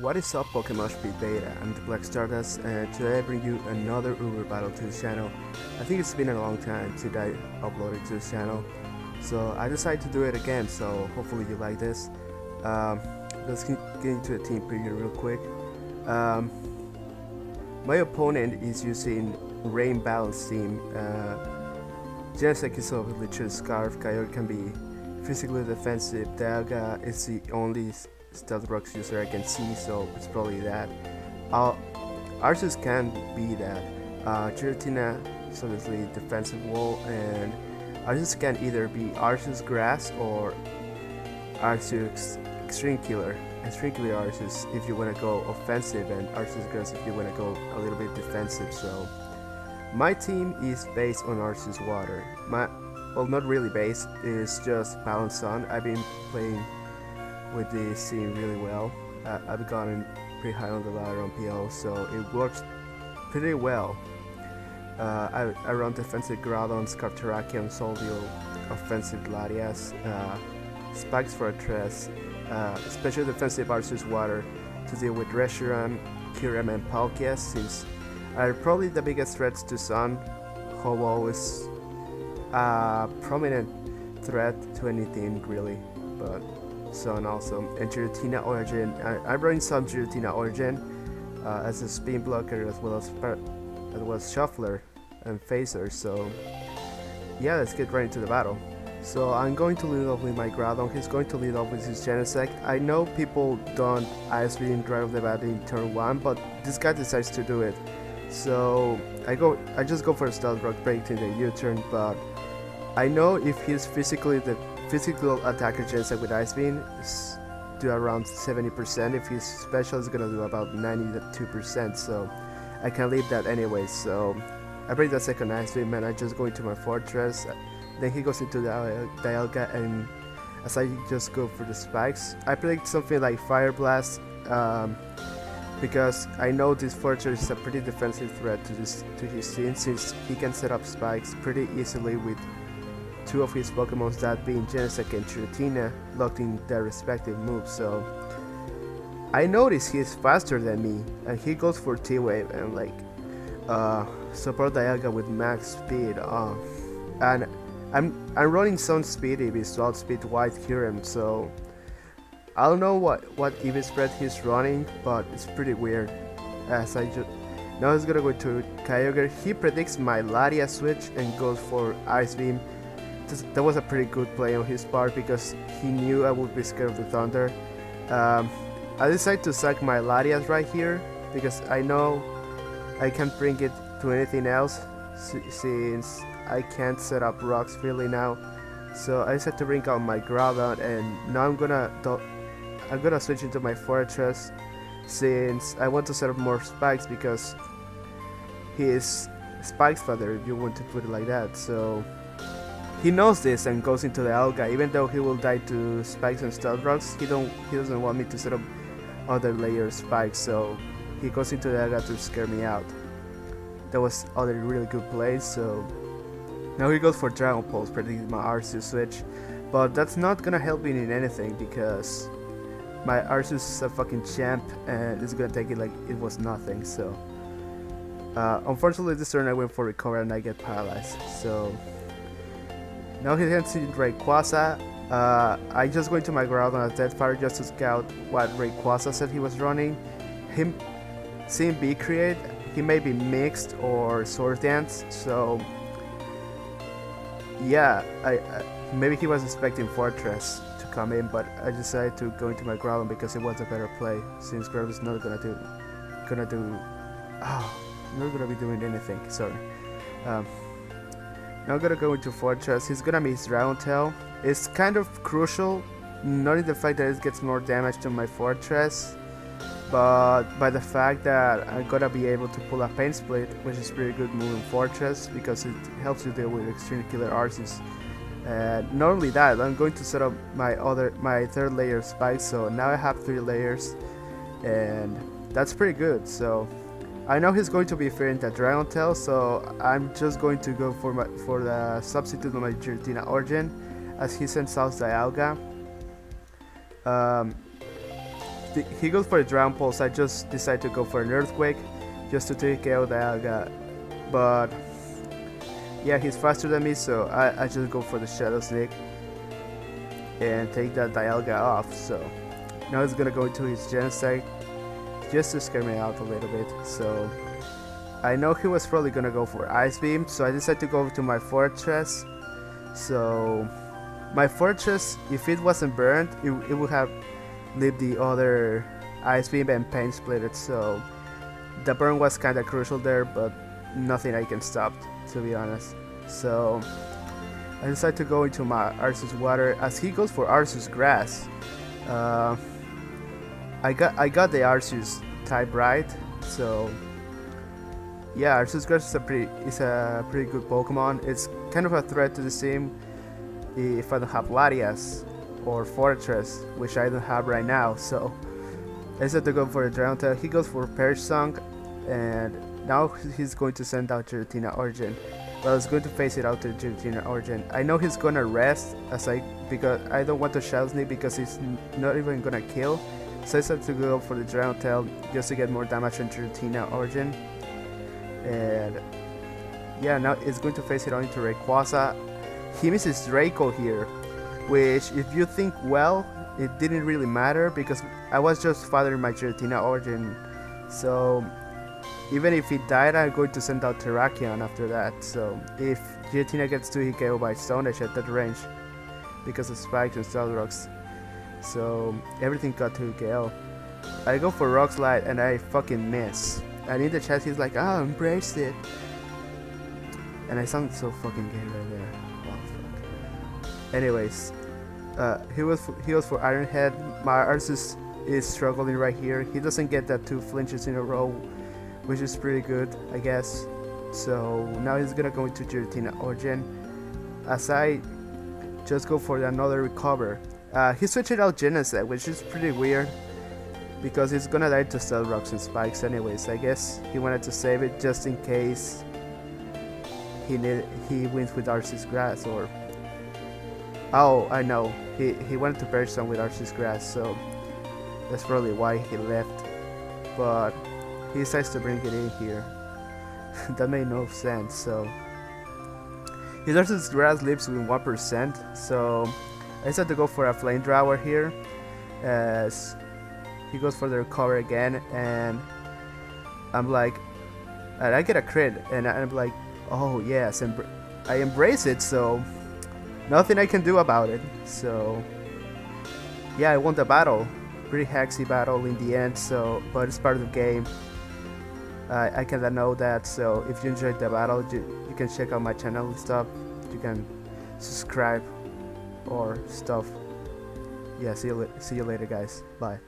What is up, Pokemoshpitbeta? I'm the Black Stardust, and today I bring you another Uber battle to the channel. I think it's been a long time since I uploaded to the channel, so I decided to do it again, so hopefully you like this. Let's get into the team preview real quick. My opponent is using Rain Balance team. Genesect is of Literal Scarf, Kyogre can be physically defensive, Dialga is the only Stealth Rocks user I can see, so it's probably that. Arceus can be that. Giratina is obviously defensive wall, and Arceus can either be Arceus Grass or Arceus Extreme Killer. Extreme Killer Arceus if you want to go offensive, and Arceus Grass if you want to go a little bit defensive. So my team is based on Arceus Water. Well, not really based, it's just balanced on. I've been playing with this team really well. I've gotten pretty high on the ladder on PO, so it works pretty well. I run defensive Groudon, Scarterakium, Soldio, offensive Latias, Spikes for a Tres, special defensive Arceus Water to deal with Reshiram, Kyurem, and Palkia, since are probably the biggest threats to Sun. Ho-Oh is a prominent threat to any team really, but Sun also, and Giratina Origin. I'm running some Giratina Origin as a spin blocker, as well as Shuffler and Phaser. So yeah, let's get right into the battle. So I'm going to lead off with my Groudon. He's going to lead off with his Genesect. I know people don't Ice Beam right off the bat in turn 1, but this guy decides to do it. So I just go for a Stealth Rock break in the U-turn, but I know if he's physical attacker Genesect with Ice Beam is do around 70%. If he's special, is gonna do about 92%. So I can leave that anyway. So I break the second Ice Beam, and I just go into my Fortress. Then he goes into the Dialga, and as I just go for the spikes, I predict something like Fire Blast, because I know this Fortress is a pretty defensive threat to his team, since he can set up spikes pretty easily with two of his Pokemons, that being Genesect and Giratina, locked in their respective moves. So I notice he is faster than me, and he goes for T-Wave and like support Dialga with max speed. And I'm running some Speed EV, so Outspeed White Kyurem, so I don't know what EV spread he's running, but it's pretty weird. As I just now he's gonna go to Kyogre. He predicts my Latias switch and goes for Ice Beam. That was a pretty good play on his part, because he knew I would be scared of the Thunder. I decided to sack my Latias right here, because I know I can't bring it to anything else, since I can't set up rocks really now. So I decided to bring out my Groudon, and now I'm gonna switch into my Fortress, since I want to set up more spikes, because he is Spike's father, if you want to put it like that. So he knows this and goes into the Dialga. Even though he will die to spikes and Stealth Rocks, he doesn't want me to set up other layer spikes, so he goes into the Dialga to scare me out. That was other really good plays. So now he goes for Dragon Pulse, predicting my Arceus switch, but that's not gonna help me in anything, because my Arceus is a fucking champ, and it's gonna take it like it was nothing. So unfortunately this turn I went for Recover, and I get paralyzed. So now he heads in Rayquaza. I just go into my Groudon as Deathfire just to scout what Rayquaza said he was running. Him seeing B create, he may be mixed or Sword Dance, so yeah, maybe he was expecting Fortress to come in, but I decided to go into my Groudon because it was a better play, since Groudon is not gonna be doing anything. Sorry. Now I'm gonna go into Fortress. He's gonna miss Dragon Tail. It's kind of crucial, not in the fact that it gets more damage to my Fortress, but by the fact that I'm gonna be able to pull a Pain Split, which is pretty good move in Fortress, because it helps you deal with Extreme Killer Arceus. And not only that, I'm going to set up my third layer spikes, so now I have 3 layers, and that's pretty good. So I know he's going to be fearing the Dragon Tail, so I'm just going to go for the substitute of my Giratina Origin, as he sends out Dialga. he goes for a Drown Pulse. I just decide to go for an Earthquake just to take out the Dialga. But yeah, he's faster than me, so I just go for the Shadow Sneak and take that Dialga off. So now he's gonna go into his Genesect just to scare me out a little bit. So I know he was probably gonna go for Ice Beam, so I decided to go to my Fortress. So my Fortress, if it wasn't burned, it would have lived the other Ice Beam and Pain Split. So the burn was kind of crucial there, but nothing I can stop, to be honest. So I decided to go into my Arceus Water as he goes for Arceus Grass. I got the Arceus type right, so yeah, Arceus Grass is a pretty good Pokemon. It's kind of a threat to the team if I don't have Latias or Fortress, which I don't have right now. So I decided to go for a Drown Tail. He goes for Perish Song, and now he's going to send out Giratina Origin. Well, he's going to face it out to Giratina Origin. I know he's gonna rest because I don't want to Shadow Sneak because he's not even gonna kill. So I decided to go for the Drown Tail just to get more damage on Giratina Origin. And yeah, now it's going to face it on into Rayquaza. He misses Draco here, which if you think well, it didn't really matter because I was just fathering my Giratina Origin. So even if he died, I'm going to send out Terrakion after that. So if Giratina gets 2 hit KO by Stone Edge at that range because of Spikes and Stealth Rocks, so everything got 2 KO. I go for Rock Slide and I fucking miss. And in the chat he's like, "Ah, embrace it." And I sound so fucking gay right there. Oh, fuck. Anyways, he was for Iron Head. My Arceus is struggling right here. He doesn't get that 2 flinches in a row, which is pretty good, I guess. So now he's gonna go into Giratina Origin as I just go for another recover. He switched out Genesect, which is pretty weird because he's gonna die to Stealth Rocks and Spikes anyways. I guess he wanted to save it just in case he wins with Arceus Grass, or oh, I know, he wanted to Perish Song with Arceus Grass, so that's probably why he left. But he decides to bring it in here. That made no sense. So his Arceus Grass lives with 1%, so I decided to go for a Flame Drawer here as he goes for the recover again, and I'm like, and I get a crit, and I'm like, oh yes, I embrace it, so nothing I can do about it. So yeah, I won the battle, pretty hexy battle in the end. So, but it's part of the game. I kinda know that. So if you enjoyed the battle, you can check out my channel and stuff. You can subscribe or stuff. Yeah, see you later, guys. Bye.